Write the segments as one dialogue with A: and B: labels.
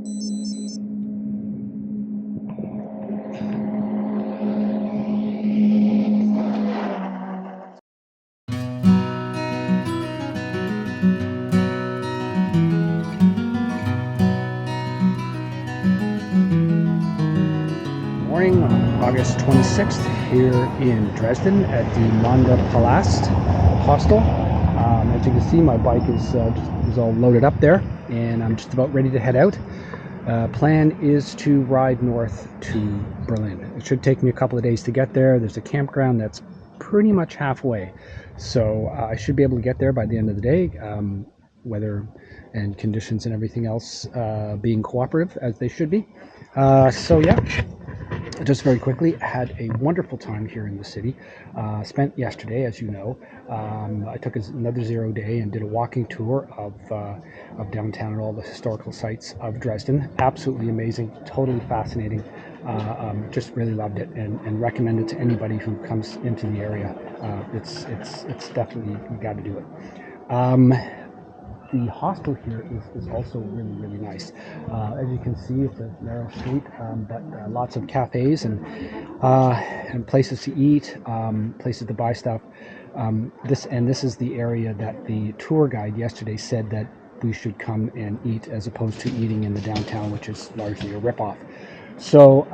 A: Morning on August 26th here in Dresden at the Mondpalast Hostel. As you can see, my bike is all loaded up there, and I'm just about ready to head out. Plan is to ride north to Berlin. It should take me a couple of days to get there. There's a campground that's pretty much halfway, so I should be able to get there by the end of the day, weather and conditions and everything else being cooperative as they should be. So yeah, just very quickly, had a wonderful time here in the city. Spent yesterday, as you know, I took another 0 day and did a walking tour of downtown and all the historical sites of Dresden. Absolutely amazing, totally fascinating. Just really loved it, and recommend it to anybody who comes into the area. It's definitely, you got to do it. The hostel here is also really, really nice. As you can see, it's a narrow street, but lots of cafes and places to eat, places to buy stuff. This is the area that the tour guide yesterday said that we should come and eat, as opposed to eating in the downtown, which is largely a ripoff. So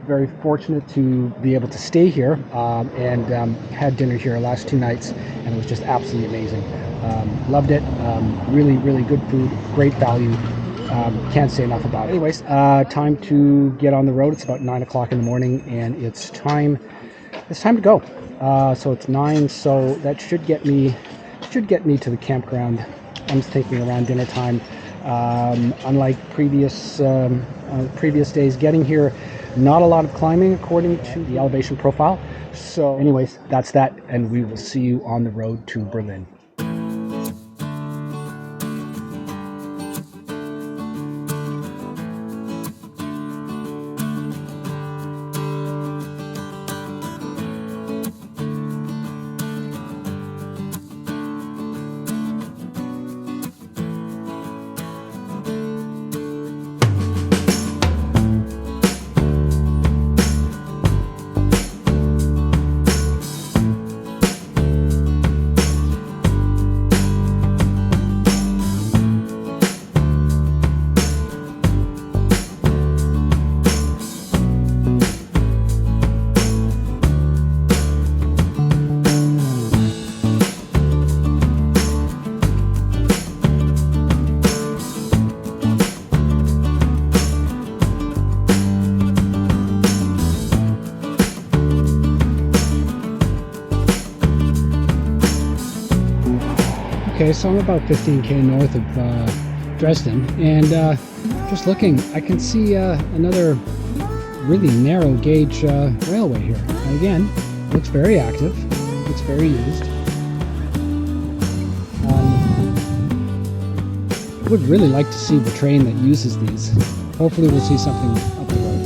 A: very fortunate to be able to stay here, and had dinner here last 2 nights, and it was just absolutely amazing. Loved it. Really, really good food, great value. Can't say enough about it. Anyways, time to get on the road. It's about 9 o'clock in the morning, and it's time to go. So it's 9, so that should get me to the campground. I'm thinking around dinner time. Unlike previous days, getting here, not a lot of climbing according to the elevation profile. So anyways, that's that, and we will see you on the road to Berlin. Okay, so I'm about 15k north of Dresden, and just looking, I can see another really narrow gauge railway here. And again, looks very active, looks very used. I would really like to see the train that uses these. Hopefully we'll see something up the road.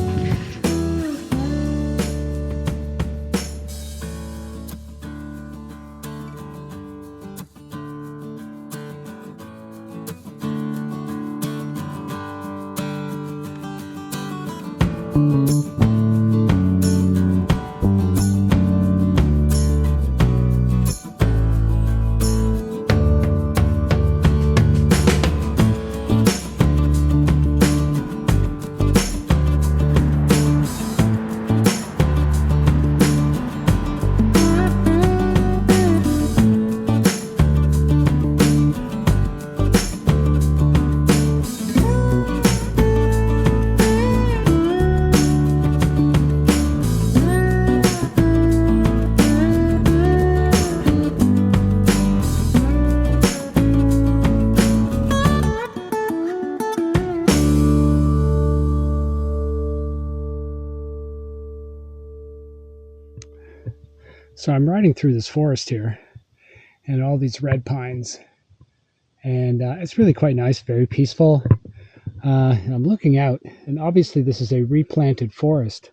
A: So I'm riding through this forest here and all these red pines, and it's really quite nice, very peaceful. And I'm looking out, and obviously this is a replanted forest,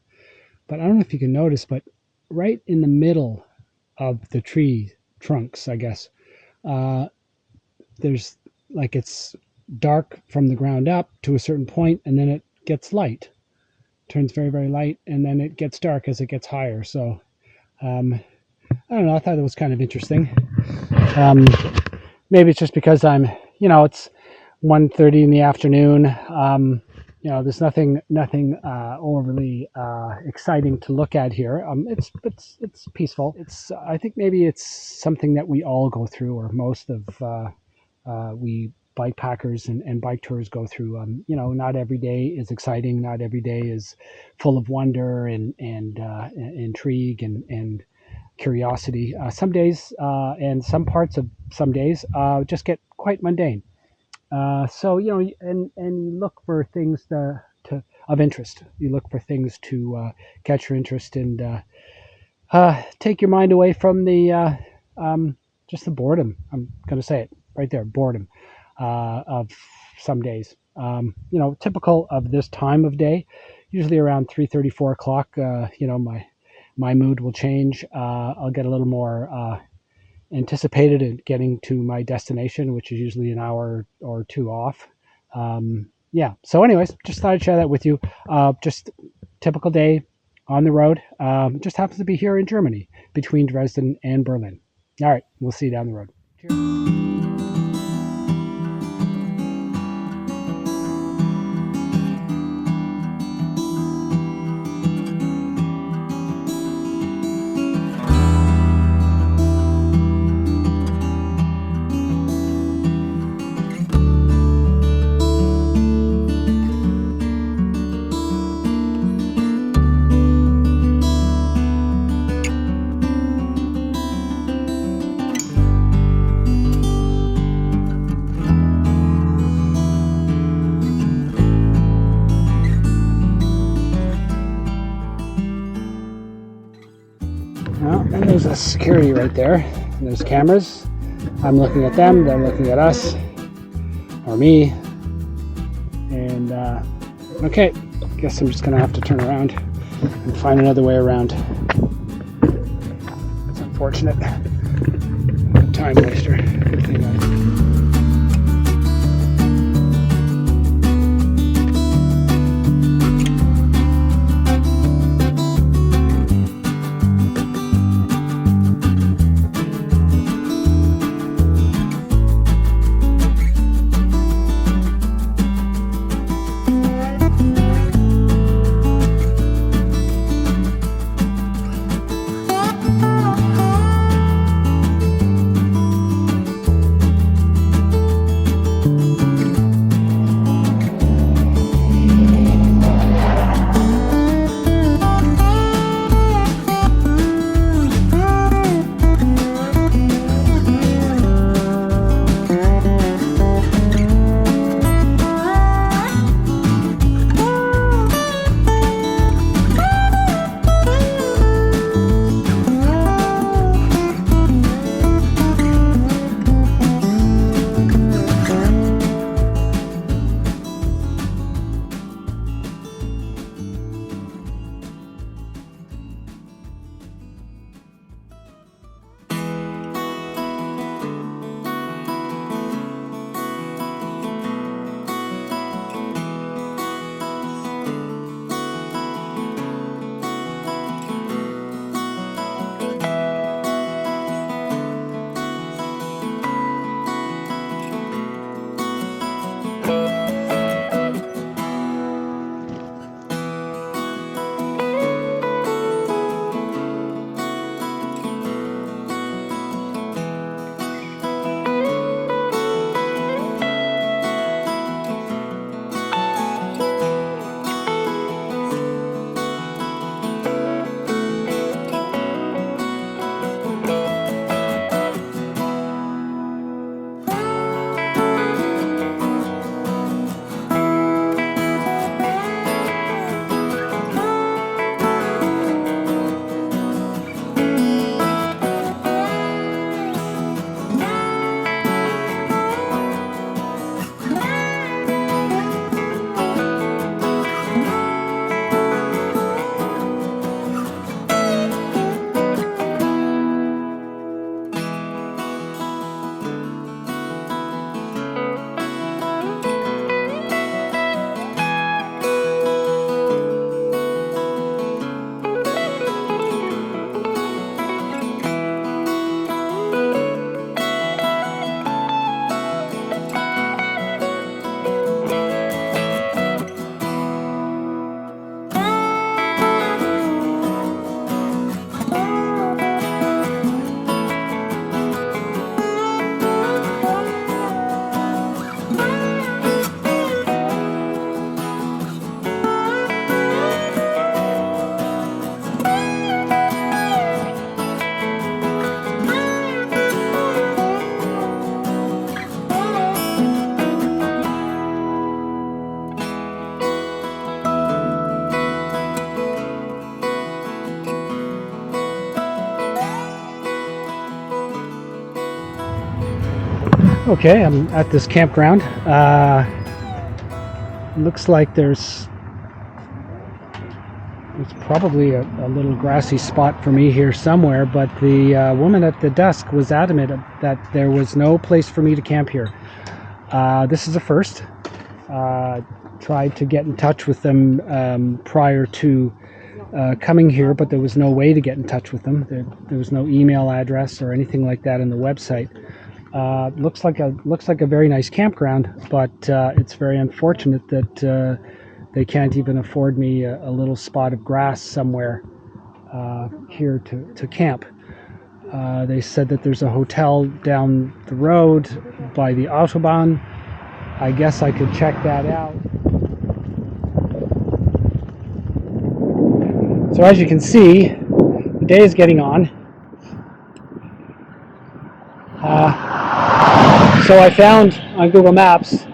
A: but I don't know if you can notice, but right in the middle of the tree trunks, I guess, there's like it's dark from the ground up to a certain point, and then it gets light, turns very, very light, and then it gets dark as it gets higher. So I don't know. I thought it was kind of interesting. Um, Maybe it's just because it's 1:30 in the afternoon. There's nothing overly exciting to look at here. It's peaceful. I think maybe it's something that we all go through, or most of we bike packers and bike tours go through. Not every day is exciting. Not every day is full of wonder and intrigue and curiosity. Some days and some parts of some days just get quite mundane. So and you look for things to of interest. You look for things to catch your interest and take your mind away from the just the boredom. I'm going to say it right there, boredom of some days. Typical of this time of day, usually around 3:30, 4 o'clock. My mood will change. I'll get a little more anticipated in getting to my destination, which is usually an hour or two off. Yeah. So, anyways, just thought I'd share that with you. Just typical day on the road. Just happens to be here in Germany, between Dresden and Berlin. All right. We'll see you down the road. Cheers. Well, and there's a security right there. And there's cameras. I'm looking at them. They're looking at us, or me. And okay, guess I'm just gonna have to turn around and find another way around. It's unfortunate. Time waster. Good thing Okay, I'm at this campground. Looks like there's probably a little grassy spot for me here somewhere, but the woman at the desk was adamant that there was no place for me to camp here. This is a first. Tried to get in touch with them prior to coming here, but there was no way to get in touch with them. There was no email address or anything like that in the website. Looks like a very nice campground, but it's very unfortunate that they can't even afford me a little spot of grass somewhere here to camp. They said that there's a hotel down the road by the Autobahn. I guess I could check that out. So as you can see, the day is getting on. So I found on Google Maps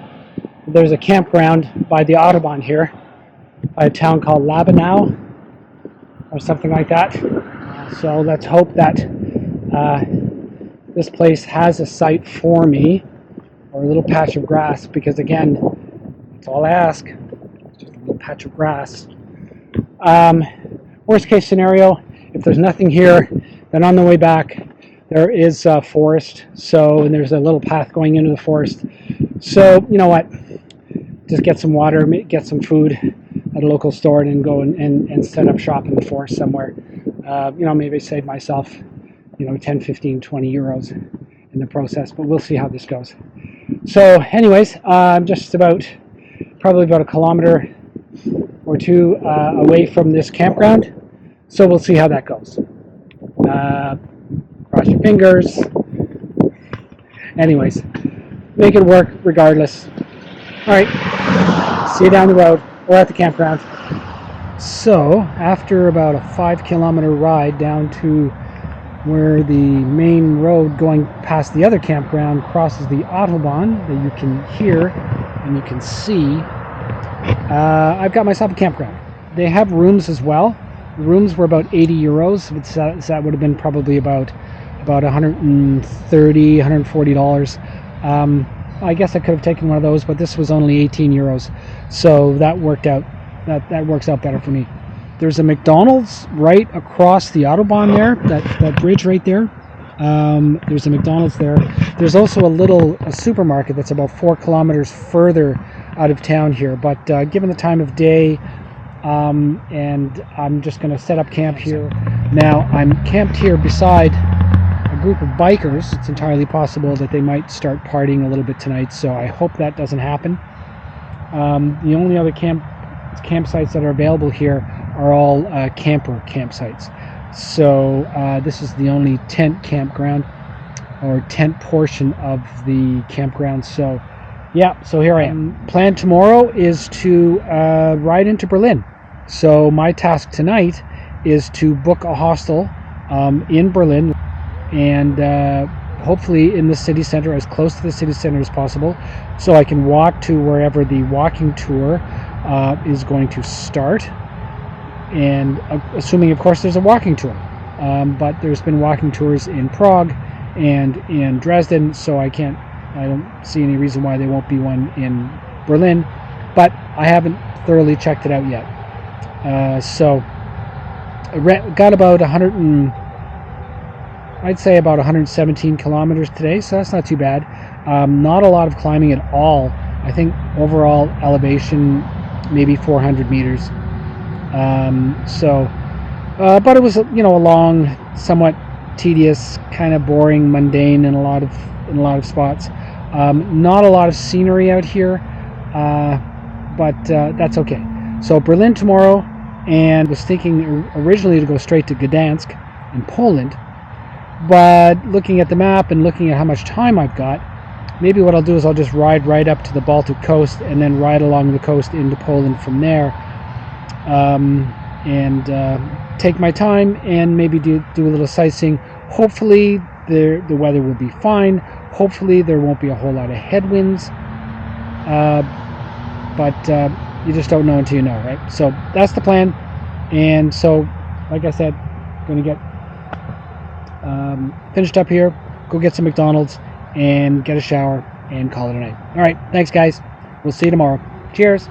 A: there's a campground by the Autobahn here, by a town called Labenau or something like that. So let's hope that this place has a site for me, or a little patch of grass, because again, that's all I ask, just a little patch of grass. Worst case scenario, if there's nothing here, then on the way back there is a forest, and there's a little path going into the forest. So you know what, just get some water, get some food at a local store, and then go and set up shop in the forest somewhere. Maybe save myself 10, 15, 20 euros in the process, but we'll see how this goes. So anyways, I'm just probably about a kilometer or two away from this campground, so we'll see how that goes. Cross your fingers. Anyways, make it work regardless. Alright, see you down the road or at the campground. So after about a 5-kilometer ride down to where the main road going past the other campground crosses the Autobahn that you can hear and you can see, I've got myself a campground. They have rooms as well. The rooms were about 80 euros. So that would have been probably about $130, $140. I guess I could have taken one of those, but this was only 18 euros. So that worked out. That works out better for me. There's a McDonald's right across the Autobahn there, that bridge right there. There's a McDonald's there. There's also a supermarket that's about 4 kilometers further out of town here. But given the time of day, and I'm just going to set up camp here. Now, I'm camped here beside a group of bikers. It's entirely possible that they might start partying a little bit tonight, so I hope that doesn't happen. The only other campsites that are available here are all camper campsites. So this is the only tent campground, or tent portion of the campground. So yeah, so here I am. Plan tomorrow is to ride into Berlin. So my task tonight is to book a hostel in Berlin, and hopefully in the city center, as close to the city center as possible, so I can walk to wherever the walking tour is going to start. And assuming, of course, there's a walking tour. But there's been walking tours in Prague and in Dresden, so I don't see any reason why there won't be one in Berlin. But I haven't thoroughly checked it out yet. So I got about 117 kilometers today, so that's not too bad. Not a lot of climbing at all. I think overall elevation maybe 400 meters. But it was a long, somewhat tedious, kind of boring, mundane in a lot of spots. Not a lot of scenery out here, but that's okay. So Berlin tomorrow, and was thinking originally to go straight to Gdansk in Poland, but looking at the map and looking at how much time I've got, maybe what I'll do is I'll just ride right up to the Baltic coast and then ride along the coast into Poland from there, and take my time and maybe do a little sightseeing. Hopefully the weather will be fine. Hopefully there won't be a whole lot of headwinds, but you just don't know until you know, right? So that's the plan. And so, like I said, going to get finished up here, go get some McDonald's, and get a shower and call it a night. All right, thanks guys. We'll see you tomorrow. Cheers.